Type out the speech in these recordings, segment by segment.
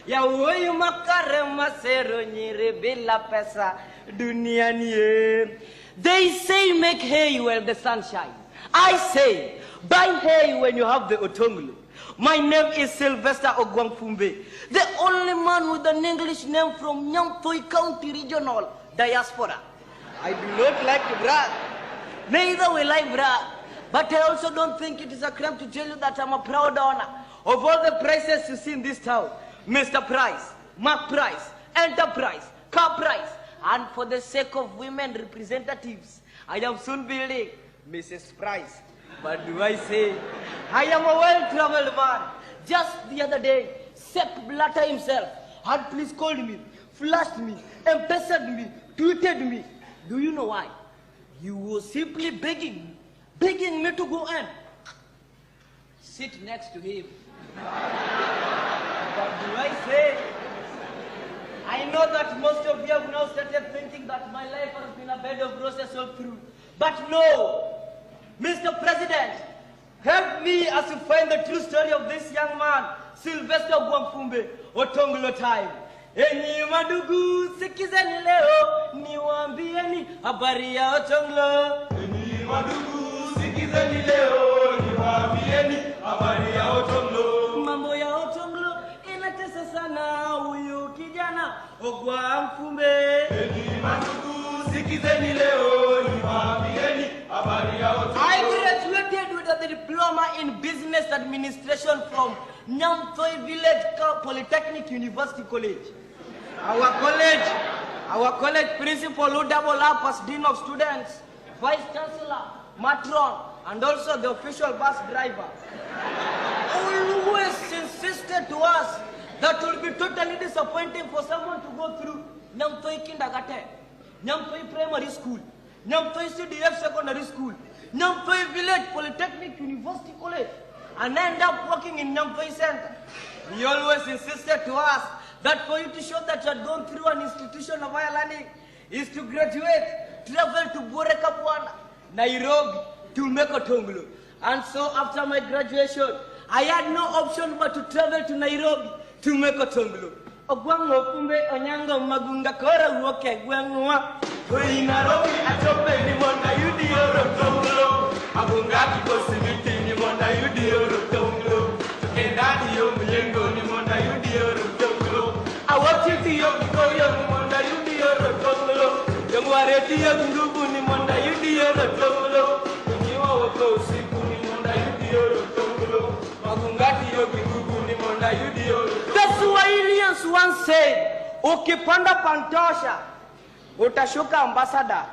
Ya woyu makare masero nyire bila pesa duniani ye. They say make hay when the sun shines. I say buy hay when you have the Otonglo. My name is Sylvester Ogwangfumbe, the only man with an English name from Nyamtoi County Regional Diaspora. I do not like to brag, neither will I brag, but I also don't think it is a crime to tell you that I'm a proud owner of all the prices you see in this town. Mr. Price, Mark Price, Enterprise, Car Price, and for the sake of women representatives, I am soon building Mrs. Price. But do I say, I am a well-traveled man. Just the other day, Sepp Blatter himself had police called me, flashed me, M-Pesa'd me, tweeted me. Do you know why? He was simply begging me to go and sit next to him. But do I say, I know that most of you have now started thinking that my life has been a bed of roses all through. But no, Mr. President, help me as to find the true story of this young man, Sylvester Ogwangfumbe, Otonglo time. Enyi madugu, sikizeni leo, niwaambieni habari ya Otonglo. Enyi madugu, sikizeni leo, niwaambieni habari ya Otonglo. Mambo ya Otonglo inatesa sana huyu kijana Ogwangfumbe. Enyi madugu, sikizeni leo, niwaambieni habari ya Otonglo. I graduated with a diploma in business administration from Nyamtoi Village Polytechnic University College. Our college principal who double up as Dean of Students, Vice Chancellor, Matron, and also the official bus driver, always insisted to us that it will be totally disappointing for someone to go through Nyamtoi Kindergarten, Nyamtoi Primary School, Nyamtoi CDF Secondary School, Nyamtoi Village Polytechnic University College, and end up working in Nyamtoi Center. He always insisted to us that for you to show that you had gone through an institution of higher learning is to graduate, travel to Borekapwana, Nairobi, to make Otonglo. And so after my graduation, I had no option but to travel to Nairobi to make Otonglo. Ogwangfumbe onyango magunga kora uoke gwangwa. Koi Nairobi atope ni mona yudi Otonglo. Magunga kikosimiti ni mona yudi Otonglo. Tukendani yo mjengo ni mona yudi Otonglo. Awachiti yo kikoyo ni mona yudi Otonglo. Yongwareti yo ndugu ni mona yudi Otonglo. Kunyiwa wako usiku ni mona yudi Otonglo. Magungati yo kikugu ni mona yudi Otonglo. The Swahilians once said, ukipanda pantosha, utashuka ambassador.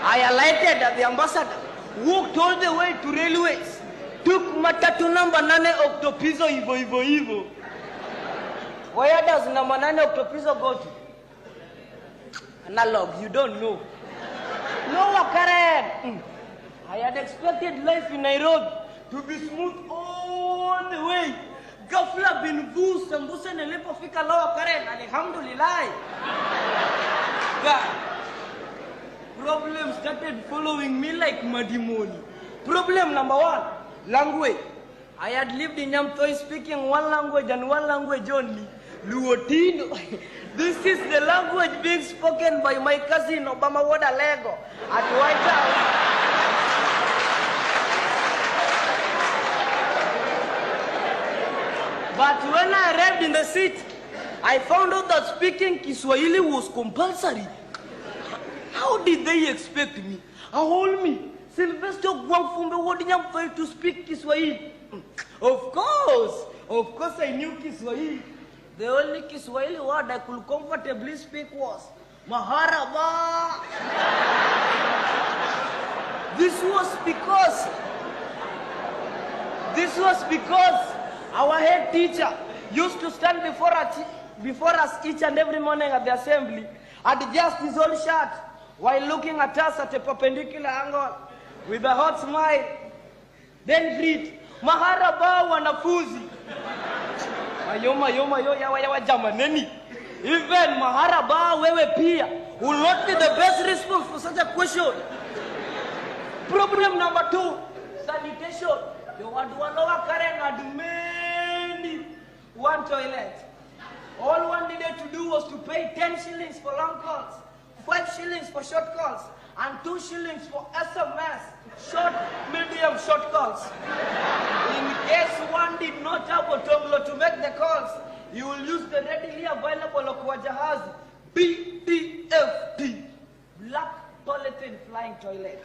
I alighted at the ambassador, walked all the way to railways, took matatu number 9 Octopizo Ivo. Where does number 9 Octopizo go to? Analog, you don't know. No, Karen. I had expected life in Nairobi to be smooth all the way. Ghafla bin vu sambuse nilipofika Lower Karen, alhamdulillah. God, problems started following me like madimoni. Problem number 1, language. I had lived in Nyamtoi speaking one language and one language only, Luotino. This is the language being spoken by my cousin Obama Wada Lego at White House. But when I arrived in the city, I found out that speaking Kiswahili was compulsory. How did they expect me? Hold me, Sylvester Ogwangfumbe Nyamtoi to speak Kiswahili. Of course I knew Kiswahili. The only Kiswahili word I could comfortably speak was Maharaba. This was because our head teacher used to stand before us each and every morning at the assembly, adjust his own shirt while looking at us at a perpendicular angle with a hot smile. Then greet, Maharaba wanafuzi. Yawa jamaneni. Even Maharaba wewe pia will not be the best response for such a question. Problem number 2, sanitation. The word Lower Karen had many one toilet. All one needed to do was to pay 10 shillings for long calls, 5 shillings for short calls, and 2 shillings for SMS, short, medium, short calls. In case one did not have Otonglo to make the calls, you will use the readily available Okwajahazi BTFT, Black Polythene Flying Toilet.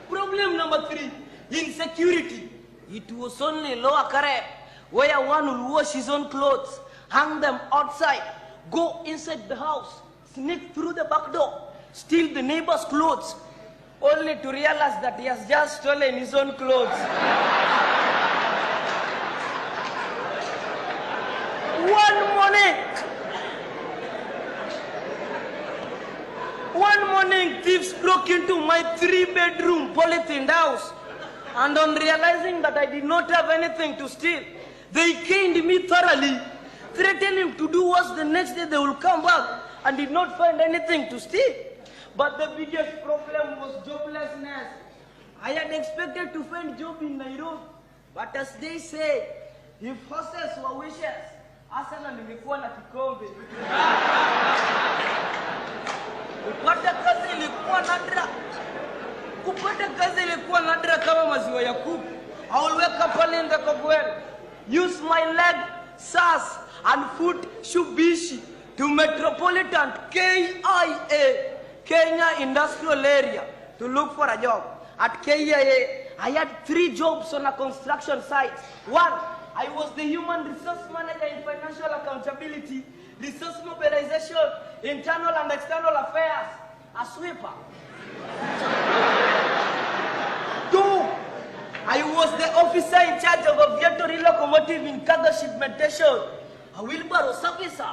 Problem number 3, insecurity. It was only Lower Kare, where one will wash his own clothes, hang them outside, go inside the house, sneak through the back door, steal the neighbor's clothes, only to realize that he has just stolen his own clothes. One morning, thieves broke into my 3-bedroom polythined house, and on realizing that I did not have anything to steal, they caned me thoroughly, threatening to do worse the next day they will come back, and did not find anything to steal. But the biggest problem was joblessness. I had expected to find job in Nairobi, but as they say, if horses were wishes, Arsenal nilikuwa na kikombe. Kupata kazi ilikuwa nadra kama maziwa ya kuku. I will wake up early in the cobweb, use my leg, SAS, and foot Shubishi to Metropolitan KIA, Kenya Industrial Area, to look for a job. At KIA, I had 3 jobs on a construction site. 1, I was the human resource manager in financial accountability, resource mobilization, internal and external affairs, a sweeper. 2, I was the officer in charge of a aviatory locomotive in cargo shipmentation, a wheelbarrow servicer.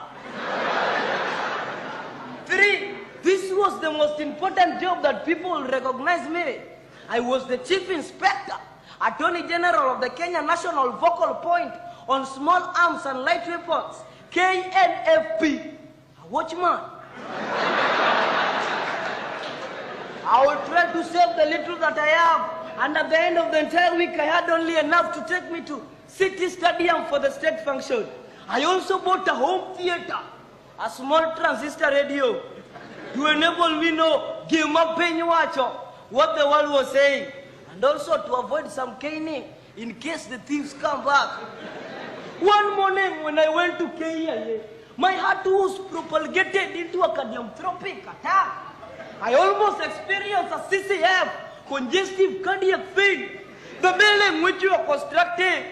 3, this was the most important job that people recognize me. I was the chief inspector, Attorney General of the Kenya National Focal Point on Small Arms and Light Weapons, KNFP, a watchman. I will try to save the little that I have, and at the end of the entire week, I had only enough to take me to City Stadium for the state function. I also bought a home theater, a small transistor radio, to enable me know what the world was saying, and also to avoid some caning in case the thieves come back. One morning when I went to Kenya, my heart was propagated into a cardiomyopathic attack. I almost experienced a CCF, congestive cardiac failure. The building which you were constructing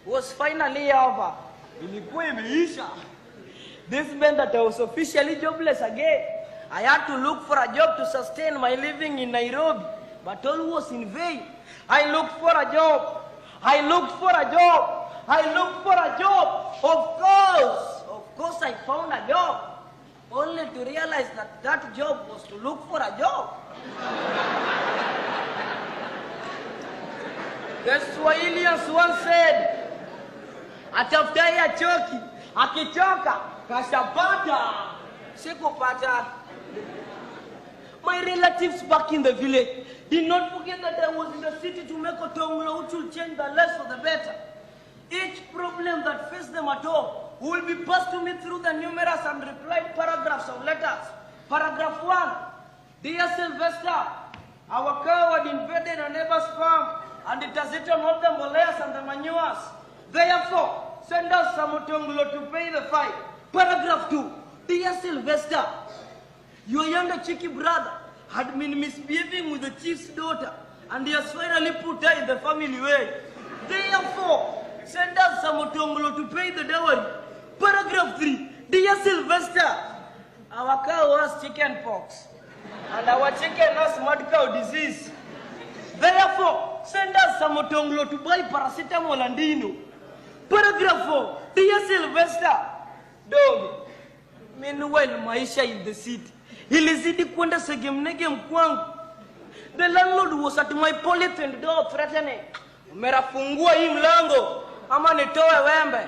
was finally over. This meant that I was officially jobless again. I had to look for a job to sustain my living in Nairobi, but all was in vain. I looked for a job. Of course I found a job, only to realize that that job was to look for a job. The Swahilians once said, atafutaye achoki, akichoka, kashapata. Sikupata. My relatives back in the village did not forget that I was in the city to make Otonglo, which will change the less for the better. Each problem that faced them at home will be passed to me through the numerous and replied paragraphs of letters. Paragraph 1, Dear Sylvester, our cow had invaded a neighbor's farm and it has eaten all the mboleas and the manures. Therefore, send us some Otonglo to pay the fine. Paragraph 2, Dear Sylvester, your younger cheeky brother had been misbehaving with the chief's daughter, and he has finally put her in the family way. Therefore, send us some Otonglo to pay the dowry. Paragraph 3, Dear Sylvester, our cow has chicken pox, and our chicken has mad cow disease. Therefore, send us some Otonglo to buy paracetamol and Dino. Paragraph 4, Dear Sylvester, dog, meanwhile maisha in the city ilizidi kwenda segemnege mkwangu. The landlord was at my polythene door threatening, umerafungua hii mlango ama nitoe wembe.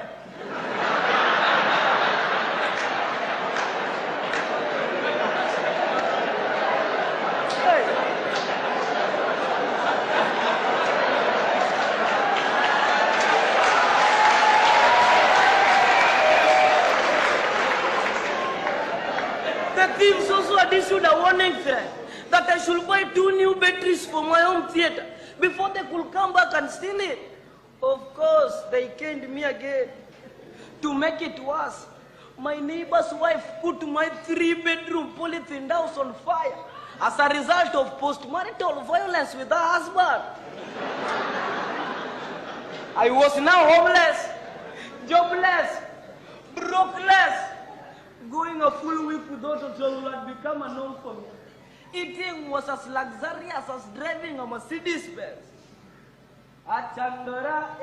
issued a warning sign that I should buy 2 new batteries for my home theater before they could come back and steal it. Of course, they caned me again. To make it worse, my neighbor's wife put my 3-bedroom polythene house on fire as a result of post-marital violence with her husband. I was now homeless, jobless, brokeless. Going a full week without Otonglo had become a norm for me. Eating was as luxurious as driving a Mercedes-Benz. Achandora,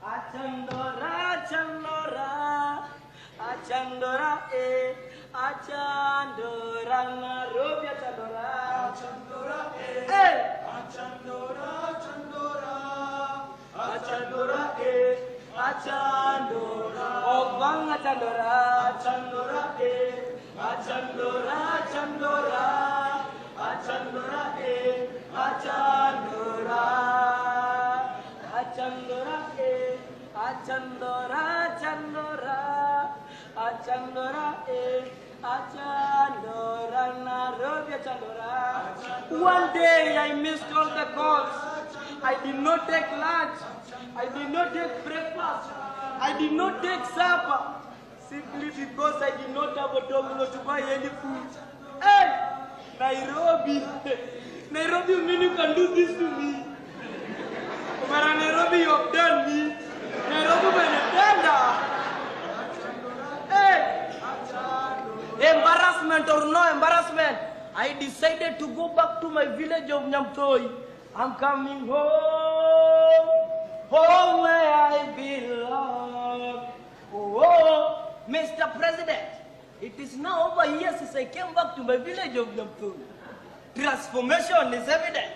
achandora, achandora, achandora, achandora, Nairobi, achandora, achandora, achandora, achandora, achandora, achandora, Obang achandora, achandora, achandora, achandora, achandora, achandora. Achandora, achandora, achandora, achandora, achandora, Nairobi, achandora. One day I missed all the calls. I did not take lunch. I did not take breakfast. I did not take supper. Simply because I did not have Otonglo to buy any food. Hey, Nairobi. Nairobi, you mean you can do this to me? But Nairobi, you have done me. Nairobi, hey! Embarrassment or no embarrassment, I decided to go back to my village of Nyamtoi. I'm coming home, home where I belong. Oh, Mr. President, it is now over years since I came back to my village of Nyamtoi. Transformation is evident.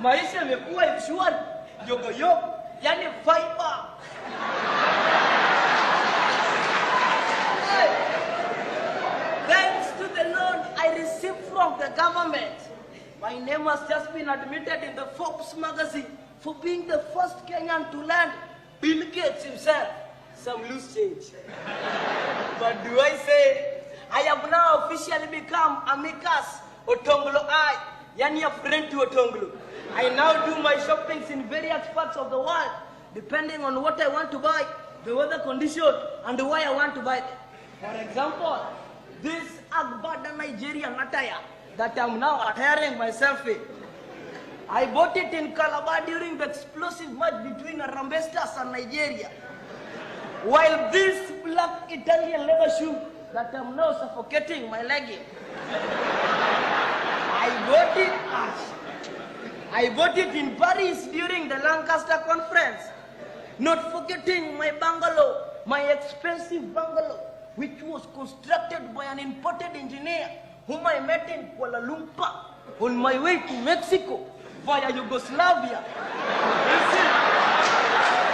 Maisha yamekuwa shwari. Yogo, yani fiber. Thanks to the loan I received from the government, my name has just been admitted in the Forbes magazine for being the first Kenyan to land Bill Gates himself some loose change. But do I say, I have now officially become amicus Otonglo I, yani a friend to Otonglo. I now do my shoppings in various parts of the world, depending on what I want to buy, the weather condition, and why I want to buy them. For example, this Agbada Nigerian attire that I'm now attiring myself in. I bought it in Calabar during the explosive match between Harambee Stars and Nigeria. While this black Italian leather shoe that I'm now suffocating my leg in. I bought it in Paris during the Lancaster conference. Not forgetting my bungalow, my expensive bungalow, which was constructed by an imported engineer whom I met in Kuala Lumpur on my way to Mexico via Yugoslavia.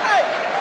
Hey!